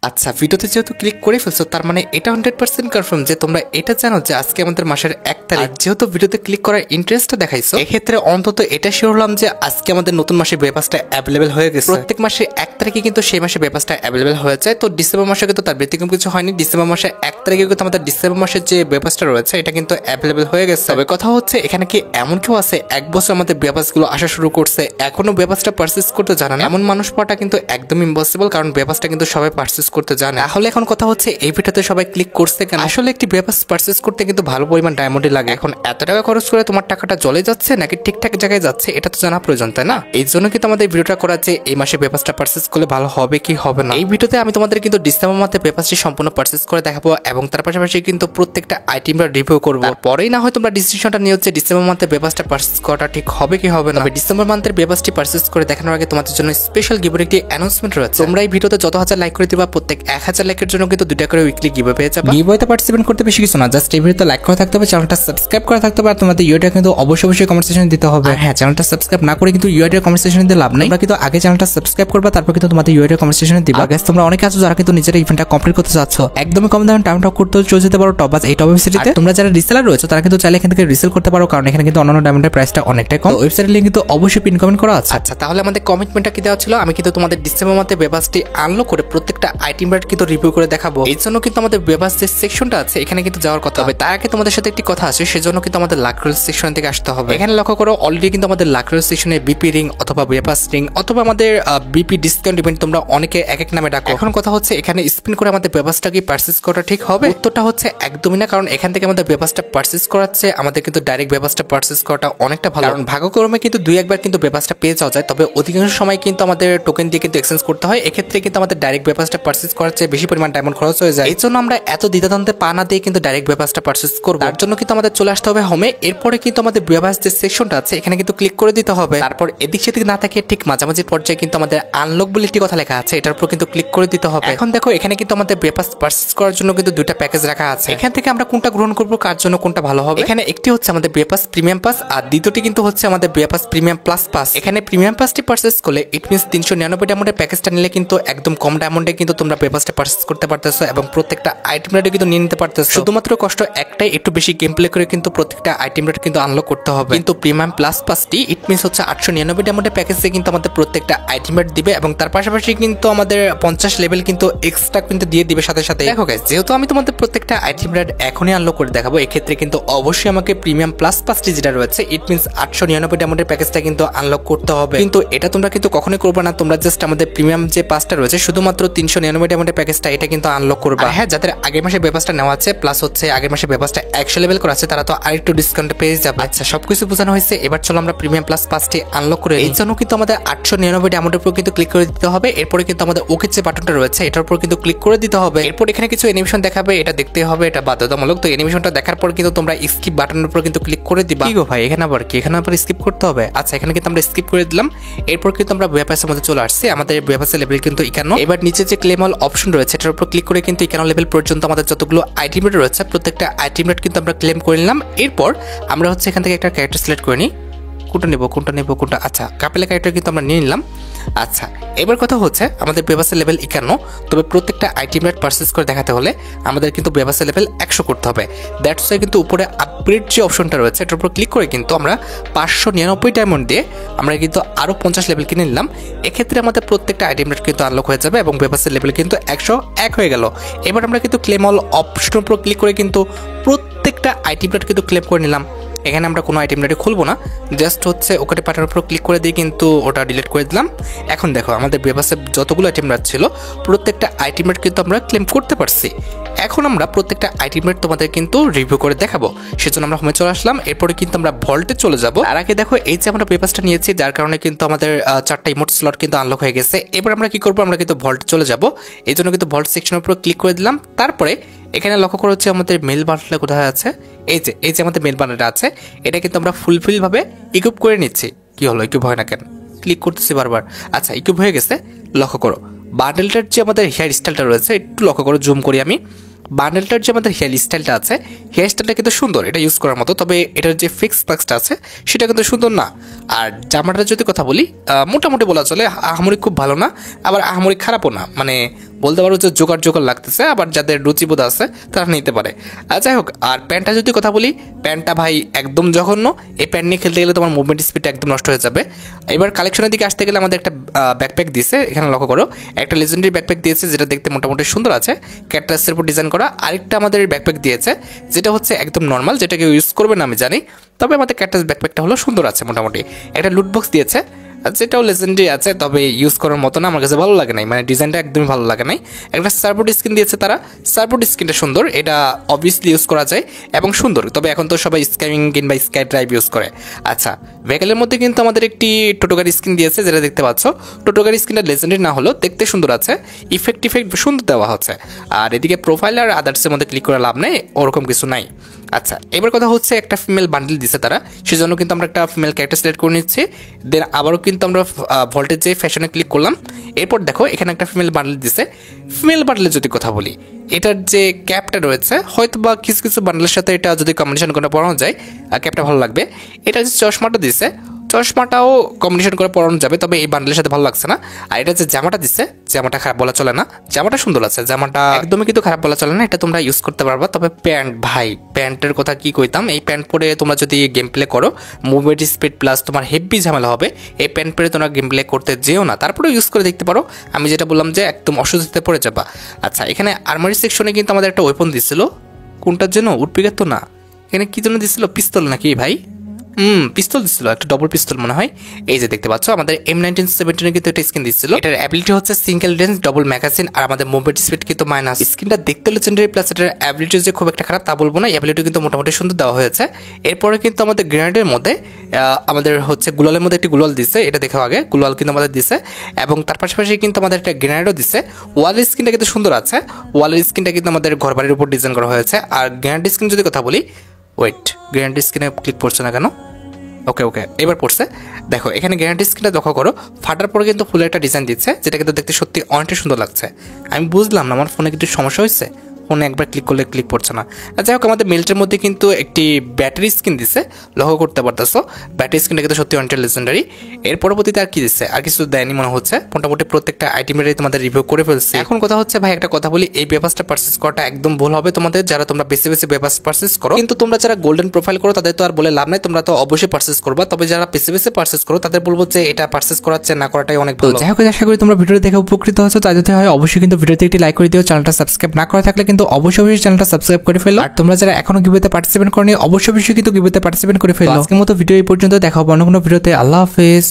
আচ্ছা, ভিডিওতে যেহেতু ক্লিক করে ফেলছো তার মানে এটা 100% কনফার্ম যে তোমরা এটা জানো যে আজকে আমাদের মাসের 1 তারিখ। যেহেতু ভিডিওতে ক্লিক করার ইন্টারেস্টটা দেখাইছো, এক্ষেত্রে অন্তত এটা শিওর হলাম যে আজকে আমাদের নতুন মাসের পেপারসটা অ্যাভেলেবেল হয়ে গেছে। প্রত্যেক মাসে 1 তারিখে কিন্তু সেই মাসে পেপারসটা অ্যাভেলেবেল হয়ে যায়। তো ডিসেম্বর মাসে কিন্তু তার ব্যতিক্রম কিছু হয়নি। ডিসেম্বর মাসে 1 তারিখে কিন্তু আমাদের ডিসেম্বর মাসের যে পেপারসটা রয়েছে এটা কিন্তু অ্যাভেলেবেল হয়ে গেছে। তবে কথা হচ্ছে এখানে কি এমন কেউ আছে 1 বছর আমাদের পেপারসগুলো আসা শুরু করছে এখনো পেপারসটা পারচেজ করতে জানে না? এমন মানুষ পাওয়াটা কিন্তু একদম ইম্পসিবল, কারণ পেপারসটা কিন্তু সবাই পারচেজ করতে জানে। তাহলে এখন কথা হচ্ছে এই ভিডিওতে সবাই ক্লিক করছে কেন? আসলে একটি পেপারস পারচেজ করতে কিন্তু ভালো পরিমাণ ডায়মন্ডই লাগে। এখন এত টাকা খরচ করে তোমার টাকাটা চলে যাচ্ছে নাকি ঠিকঠাক জায়গায় যাচ্ছে এটা তো জানা প্রয়োজন, তাই না? এই জন্য কিন্তু আমাদের ভিডিওটা করা যে এই মাসে পেপারসটা পারচেজ করলে ভালো হবে কি হবে না। এই ভিডিওতে আমি তোমাদের কিন্তু ডিসেম্বর মাসে পেপারসটি সম্পূর্ণ পারচেজ করে দেখাবো এবং তার পাশাপাশি কিন্তু প্রত্যেকটা আইটেমটা রিভিউ করবো। পরেই না হয় তোমরা ডিসিশনটা নিয়ে হচ্ছে ডিসেম্বর মাসে পেপারসটা পারচেজ করাটা ঠিক হবে কি হবে না। ডিসেম্বর মাসের পেপারসটি পারচেজ করে দেখানোর আগে তোমাদের জন্য স্পেশাল গিভের একটি অ্যানাউন্সমেন্ট রয়েছে। তোমরা এই ভিডিওতে যত হাজার লাইক করে দিবা প্রত্যেক 1000 লাইকের জন্য কিন্তু 2টা করে উইকলি গিভওয়ে পেয়ে যাবে। গিভওয়েতে পার্টিসিপেট করতে বেশি কিছু না, জাস্ট এই ভিডিওতে লাইক করা থাকতে হবে, চ্যানেলটা সাবস্ক্রাইব করা থাকতে হবে আর তোমাদের ইউআইডি কিন্তু অবশ্যই কমেন্ট সেকশনে দিতে হবে। হ্যাঁ, চ্যানেলটা সাবস্ক্রাইব না করে কিন্তু ইউআইডি কমেন্ট সেকশনে দিতে লাভ নাই। তোমরা কিন্তু আগে চ্যানেলটা সাবস্ক্রাইব করবা, তারপর কিন্তু তোমাদের ইউআইডি কমেন্ট সেকশনে দিবা। গাইস, তোমরা অনেকে আছো যারা কিন্তু নিজের ইভেন্টটা কমপ্লিট করতে যাচ্ছ, একদমই কম দামে টাইম টপ করতে চলে যেতে পারো টপ বাস এই টপ ওয়েবসাইটে। তোমরা যারা রিসেলার রয়েছে তারা কিন্তু চাইলে এখান থেকে রিসেল করতে পারো, কারণ এখানে কিন্তু অন্যান্য ডায়মন্ডের প্রাইসটা অনেকটাই কম। ওয়েবসাইটের লিংক কিন্তু অবশ্যই পিন কমেন্ট করা আছে। আচ্ছা, তাহলে আমাদের কমিটমেন্টটা কি দেওয়া ছিল? আমি কিন্তু তোমাদের ডিসেম্বর মাসে পেপারসটি আনলক করে প্রত্যেকটা আইটেম রেট কিন্তু রিভিউ করে দেখাবো। এই জন্য কিন্তু আমাদের পেপারস যে সেকশনটা আছে এখানে কিন্তু যাওয়ার কথা হবে। তার আগে তোমাদের সাথে একটি কথা আছে, সেজন্য কিন্তু আমাদের লাকরোল সেকশন থেকে আসতে হবে। এখানে লক্ষ্য করো অলরেডি কিন্তু আমাদের লাকরোল সেকশনে বিপি রিং অথবা পেপারস রিং অথবা আমাদের বিপি ডিসকাউন্ট ইভেন্ট তোমরা অনেকে এক এক নামে ডাকো। এখন কথা হচ্ছে এখানে স্পিন করে আমাদের পেপারসটা কি পারচেজ করা ঠিক হবে? উত্তরটা হচ্ছে একদমই না, কারণ এখান থেকে আমাদের পেপারসটা পারচেজ করাচ্ছে আমাদের কিন্তু ডাইরেক্ট পেপারসটা পারচেজ করাটা অনেকটা ভালো, কারণ ভাগ্যক্রমে কিন্তু 2-1 বার কিন্তু পেপারসটা পেয়ে যাওয়া যায়। তবে অধিকাংশ সময় কিন্তু আমাদের টোকেন দিয়ে কিন্তু এক্সচেঞ্জ করতে হয়। এক্ষেত্রে কিন্তু আমাদের ডাইরেক্ট পেপারসটা পারচেজ করার চেয়ে বেশি পরিমাণ ডায়মন্ড খরচ হয়ে যায়। এই জন্য আমরা এত দ্বিধাদ্বন্দ্বে পা না দিয়ে কিন্তু ডাইরেক্ট পেপারসটা পারচেজ করব। তার জন্য কিন্তু আমাদের চলে আসতে হবে হোমে। এরপরে কিন্তু আমাদের পেপারস যে সেকশনটা আছে এখানে কিন্তু ক্লিক করে দিতে হবে। তারপর এদিক সেদিক না থাকে ঠিক মাঝামাঝি পর্যায়ে কিন্তু আমাদের আনলক বলে একটি কথা লেখা আছে, এটার উপর কিন্তু ক্লিক করে দিতে হবে। এখন দেখো এখানে কিন্তু আমাদের পেপারস পারচেজ করার জন্য কিন্তু 2টা প্যাকেজ রাখা আছে। এখান থেকে আমরা কোনটা গ্রহণ করব, কার জন্য কোনটা ভালো হবে? এখানে একটি হচ্ছে আমাদের পেপারস প্রিমিয়াম পাস আর দ্বিতীয়টি কিন্তু হচ্ছে আমাদের পেপারস প্রিমিয়াম প্লাস পাস। এখানে প্রিমিয়াম পাসটি পারচেজ করলে ইট মিন্স 399 ডায়মন্ডের প্যাকেজটা নিলে কিন্তু একদম কম ডায়মন্ডে কিন্তু তোমরা পেপারসটা পারচেজ করতে পারতেছো এবং প্রত্যেকটা আইটেম রেটে কিন্তু নিয়ে নিতে পারতেছো। শুধুমাত্র কষ্ট একটাই, একটু বেশি গেম প্লে করে কিন্তু প্রত্যেকটা আইটেম রেট কিন্তু আনলক করতে হবে। কিন্তু প্রিমিয়াম প্লাস পাসটি ইট মিন্স হচ্ছে 899 ডায়মন্ডের প্যাকেজে কিন্তু আমাদের প্রত্যেকটা আইটেম রেট দিবে এবং তার পাশাপাশি কিন্তু আমাদের 50 লেভেল কিন্তু এক্সট্রা কিন্তু দিয়ে দিবে সাথে সাথে। দেখো গাইস, যেহেতু আমি তোমাদের প্রত্যেকটা আইটেম রেট এখনই আনলক করে দেখাবো, এক্ষেত্রে কিন্তু অবশ্যই আমাকে প্রিমিয়াম প্লাস পাসটি যেটা রয়েছে ইট মিন্স 899 ডায়মন্ডের প্যাকেজটা কিন্তু আনলক করতে হবে। কিন্তু এটা তোমরা কিন্তু কখনোই করবে না, তোমরা জাস্ট আমাদের প্রিমিয়াম যে পাসটা রয়েছে শুধুমাত্র 399 ডায়মন্ডের প্যাকেজটা এটা কিন্তু আনলক করবে। হ্যাঁ, যাদের আগের মাসে পেপারসটা নেওয়া আছে প্লাস হচ্ছে আগের মাসে পেপারসটা 100 লেভেল করা আছে তারা তো আরেকটু ডিসকাউন্ট পেয়ে যাবে। আচ্ছা, সবকিছু বোঝানো হয়েছে, এবার চলো আমরা প্রিমিয়াম প্লাস পাসটি আনলক করে। এই জন্য কিন্তু আমাদের 899 ডায়মন্ডের উপর কিন্তু ক্লিক করে দিতে হবে। এরপরে কিন্তু আমাদের ওকে যে বাটনটা রয়েছে এটার উপর কিন্তু ক্লিক করে দিতে হবে। এরপর এখানে কিছু অ্যানিমেশন দেখাবে, এটা দেখতে হবে, এটা বাধ্যতামূলক। তো অ্যানিমেশনটা দেখার পর কিন্তু তোমরা স্কিপ বাটনের উপর কিন্তু ক্লিক করে দিবা। কি গো ভাই, এখানে আবার কি, এখানে আবার স্কিপ করতে হবে? আচ্ছা, এখানে কিন্তু আমরা স্কিপ করে দিলাম। এরপর কিন্তু আমরা পেপারসের মধ্যে চলে আসছি। আমাদের পেপারসের লেভেল কিন্তু 51। এবার নিচে যে ক্লেম অল অপশন রয়েছে এটার উপর ক্লিক করে কিন্তু 51 লেভেল পর্যন্ত আমাদের যতগুলো আইটেম রেট রয়েছে প্রত্যেকটা আইটেম রেট কিন্তু আমরা ক্লেম করে নিলাম। এরপর আমরা হচ্ছে এখান থেকে একটা ক্যারেক্টার সিলেক্ট করে নিই, কোনটা। আচ্ছা, কাপেলের ক্যারেক্টার কিন্তু আমরা নিয়ে নিলাম। আচ্ছা, এবার কথা হচ্ছে আমাদের পেপারসের লেভেল 51, তবে প্রত্যেকটা আইটেম রেট পারচেজ করে দেখাতে হলে আমাদের কিন্তু পেপারসের লেভেল 100 করতে হবে। দ্যাটস ওয়াই কিন্তু উপরে আপগ্রেড যে অপশনটা রয়েছে এটার উপর ক্লিক করে কিন্তু আমরা 599 ডায়মন্ড দিয়ে আমরা কিন্তু আরো 50 লেভেল কিনে নিলাম। এক্ষেত্রে আমাদের প্রত্যেকটা আইটেম রেট কিন্তু আনলক হয়ে যাবে এবং পেপারসের লেভেল কিন্তু 101 হয়ে গেল। এবার আমরা কিন্তু ক্লেম অল অপশনের উপর ক্লিক করে কিন্তু প্রত্যেকটা আইটেম রেট কিন্তু ক্লেম করে নিলাম। এখানে আমরা কোনো আইটেম রেটে খুলবো না, জাস্ট হচ্ছে ওকে পাঠানোর উপর ক্লিক করে দিয়ে কিন্তু ওটা ডিলিট করে দিলাম। এখন দেখো আমাদের পেপারসে যতগুলো আইটেম রেট ছিল প্রত্যেকটা আইটেম রেট কিন্তু আমরা ক্লেম করতে পারছি। এখন আমরা প্রত্যেকটা আইটেম রেট তোমাদের কিন্তু রিভিউ করে দেখাবো, সেজন্য আমরা হোমে চলে আসলাম। এরপরে কিন্তু আমরা ভল্টে চলে যাব। আর আগে দেখো এই যে আমরা পেপারসটা নিয়েছি যার কারণে কিন্তু আমাদের 4টা ইমোট স্লট কিন্তু আনলক হয়ে গেছে। এবার আমরা কি করবো, আমরা কিন্তু ভল্টে চলে যাব। এই জন্য কিন্তু ভল্ট সেকশনের উপর ক্লিক করে দিলাম। তারপরে এখানে লক্ষ্য করা হচ্ছে আমাদের মেল বান্ডেলটা কোথায় আছে, এই যে আমাদের মেল বান্ডেলটা আছে এটা কিন্তু আমরা ফুলফিল ভাবে ইকুইপ করে নিচ্ছি। কি হলো, ইকুইপ হয় না কেন? ক্লিক করতেছি বারবার। আচ্ছা, ইকুইপ হয়ে গেছে। লক্ষ্য করো বান্ডেলটার যে আমাদের হেয়ার স্টাইলটা রয়েছে একটু লক্ষ্য করো, জুম করি আমি। বান্ডেলটার যে আমাদের হেয়ার স্টাইলটা আছে হেয়ার স্টাইলটা কিন্তু সুন্দর, এটা ইউজ করার মতো, তবে এটার যে ফিক্স পাক্সটা আছে সেটা কিন্তু সুন্দর না। আর জামাটার যদি কথা বলি মোটামুটি বলা চলে, আহামরি খুব ভালো না আবার আহামরি খারাপও না, মানে বলতে পারো যে জোগাড় জোগাড় লাগতেছে, আবার যাদের রুচিবোধ আছে তারা নিতে পারে। আর যাই হোক, আর প্যান্টটা যদি কথা বলি, প্যান্টটা ভাই একদম জঘন্য। এই প্যান্ট নিয়ে খেলতে গেলে তোমার মুভমেন্ট স্পিডটা একদম নষ্ট হয়ে যাবে। এবার কালেকশনের দিকে আসতে গেলে আমাদের একটা ব্যাকপ্যাক দিয়েছে, এখানে লক্ষ্য করো একটা লেজেন্ডারি ব্যাকপ্যাক দিয়েছে যেটা দেখতে মোটামুটি সুন্দর আছে, ক্যাকটাসের উপর ডিজাইন করা। আরেকটা আমাদের ব্যাকপ্যাক দিয়েছে যেটা হচ্ছে একদম নর্মাল, যেটা কেউ ইউজ করবে না আমি জানি, তবে আমাদের ক্যাকটাস ব্যাকপ্যাকটা হলো সুন্দর আছে মোটামুটি। একটা লুট বক্স দিয়েছে যেটাও লেজেন্ডারি আছে, তবে ইউজ করার মতো না, আমার কাছে ভালো লাগে নাই, মানে ডিজাইনটা একদমই ভালো লাগে নাই। একটা সার্পোর্ট স্কিন দিয়েছে তারা, সার্পোর্ট স্কিনটা সুন্দর, এটা অবভিয়াসলি ইউজ করা যায় এবং সুন্দর, তবে এখন তো সবাই স্কাইমিং কিংবা স্কাই ড্রাইভ ইউজ করে। আচ্ছা, ভেহিকেলের মধ্যে কিন্তু আমাদের একটি টোটোগার স্কিন দিয়েছে যেটা দেখতে পাচ্ছ। টোটোগার স্কিনটা লেজেন্ডারি না হলেও দেখতে সুন্দর আছে, ইফেক্ট সুন্দর দেওয়া হচ্ছে। আর এদিকে প্রোফাইল আর আদার্সের মধ্যে ক্লিক করে লাভ নেই, ওরকম কিছু নাই। আচ্ছা, এবার কথা হচ্ছে একটা ফিমেল বান্ডেল দিছে তারা, সেজন্য কিন্তু আমরা একটা ফিমেল ক্যারেক্টার সিলেক্ট করে নিচ্ছি। দেন আবারও কিন্তু আমরা ভল্টেজ যে ফ্যাশনে ক্লিক করলাম। এরপর দেখো এখানে একটা ফিমেল বান্ডেল দিছে। ফিমেল বান্ডেলের যদি কথা বলি, এটার যে ক্যাপটা রয়েছে, হয়তো বা কিছু কিছু বান্ডেলের সাথে এটা যদি কম্বিনেশন করে পরানো যায় ক্যাপটা ভালো লাগবে। এটা যে চশমাটা দিছে, চশমাটাও কম্বিনেশন করে পরানো যাবে, তবে এই বান্ডেলের সাথে ভালো লাগছে না। আর এটা যে জামাটা দিচ্ছে, জামাটা খারাপ বলা চলে না, জামাটা সুন্দর আছে, জামাটা একদমই কিন্তু খারাপ বলা চলে না, এটা তোমরা ইউজ করতে পারবা। তবে প্যান্ট ভাই, প্যান্টের কথা কি কইতাম, এই প্যান্ট পরে তোমরা যদি গেম প্লে করো, মুভমেন্ট স্পিড প্লাস তোমার হেভি ঝামেলা হবে। এই প্যান্ট পরে তোমরা গেম প্লে করতে যেও না, তারপরে ইউজ করে দেখতে পারো। আমি যেটা বললাম যে একদম অসুস্থতে পড়ে যাবা। আচ্ছা, এখানে আর্মারি সেকশনে কিন্তু আমাদের একটা ওয়েপন দিছিল, কোনটার জন্য উডপিকের তো না, এখানে কি জন্য দিছিল, পিস্তল নাকি ভাই? পিস্তল দিছিল, একটা ডবল পিস্তল মনে হয়। এই যে দেখতে পাচ্ছ আমাদের M1917 কিন্তু একটা স্কিন দিছিল, এটার অ্যাবিলিটি হচ্ছে সিঙ্গেল রেঞ্জ ডবল ম্যাগাজিন, আর আমাদের মুভমেন্ট স্পিড কিন্তু মাইনাস। স্কিনটা দেখতে লেজেন্ডারি, প্লাস এটার অ্যাবিলিটি যে খুব একটা খারাপ তা বলবো না, অ্যাবিলিটি কিন্তু মোটামুটি সুন্দর দেওয়া হয়েছে। এরপরে কিন্তু আমাদের গ্রেনেডের মধ্যে আমাদের হচ্ছে গুলালের মধ্যে একটি গুলাল দিছে, এটা দেখো আগে, গুলাল কিন্তু আমাদের দিছে, এবং তার পাশাপাশি কিন্তু আমাদের একটা গ্রেনেডও দিছে। ওয়ালের স্কিনটা কিন্তু সুন্দর আছে, ওয়ালের স্কিনটা কিন্তু আমাদের ঘর বাড়ির উপর ডিজাইন করা হয়েছে। আর গ্রেনেড স্কিন যদি কথা বলি, ওয়েট, গ্রেনেড স্কিনে ক্লিক করছে না কেন? ওকে ওকে, এবার পড়ছে। দেখো এখানে গ্যারান্টি স্ক্রিনটা লক্ষ্য করো, ফাটার পরে কিন্তু ফুলের একটা ডিজাইন দিচ্ছে, যেটা কিন্তু দেখতে সত্যি অনেকটা সুন্দর লাগছে। আমি বুঝলাম না আমার ফোনে কিন্তু সমস্যা হয়েছে, ফোনে একবার ক্লিক করলে ক্লিক পড়ছে না। যাই হোক, আমাদের মেল্টের মধ্যে কিন্তু একটি ব্যাটারি স্ক্রিন দিচ্ছে, লক্ষ্য করতে পারতেছো, ব্যাটারি স্ক্রিনটা কিন্তু সত্যি অনেকটা লেজেন্ডারি। এর পরবর্তীতে আর কি দিচ্ছে, আর কিছু দেয়নি মনে হচ্ছে, মোটামুটি প্রত্যেকটা আইটেমেরই তোমাদের রিভিউ করে ফেলছি। এখন কথা হচ্ছে ভাই, একটা কথা বলি, এই পেপারসটা পারচেস করাটা একদম ভুল হবে তোমাদের, যারা তোমরা বেশি বেশি পেপারস পারচেস করো। কিন্তু তোমরা যারা গোল্ডেন প্রোফাইল করো তাদের তো আর বলে লাভ নাই, তোমরা তো অবশ্যই পারচেস করবা। তবে যারা বেশি বেশি পারচেস করো তাদের বলবো যে এটা পারচেস করাচ্ছে না করাটাই অনেক ভালো। যাই হোক, আশা করি তোমরা ভিডিও দেখে উপকৃত হয়েছো, তাই যদি হয় অবশ্যই কিন্তু ভিডিওতে একটি লাইক করে দিও। চ্যানেলটা সাবস্ক্রাইব না করা থাকলে কিন্তু অবশ্যই চ্যানেলটা সাবস্ক্রাইব করে ফেলো। আর তোমরা যারা এখনো গিভওয়েতে পার্টিসিপেট করনি, অবশ্যই কিন্তু গিভওয়েতে পার্টিসিপেট করে ফেলো। আজকের মতো ভিডিও এই পর্যন্ত, দেখা হবে অন্য কোনো ভিডিওতে। আল্লাহ হাফেজ।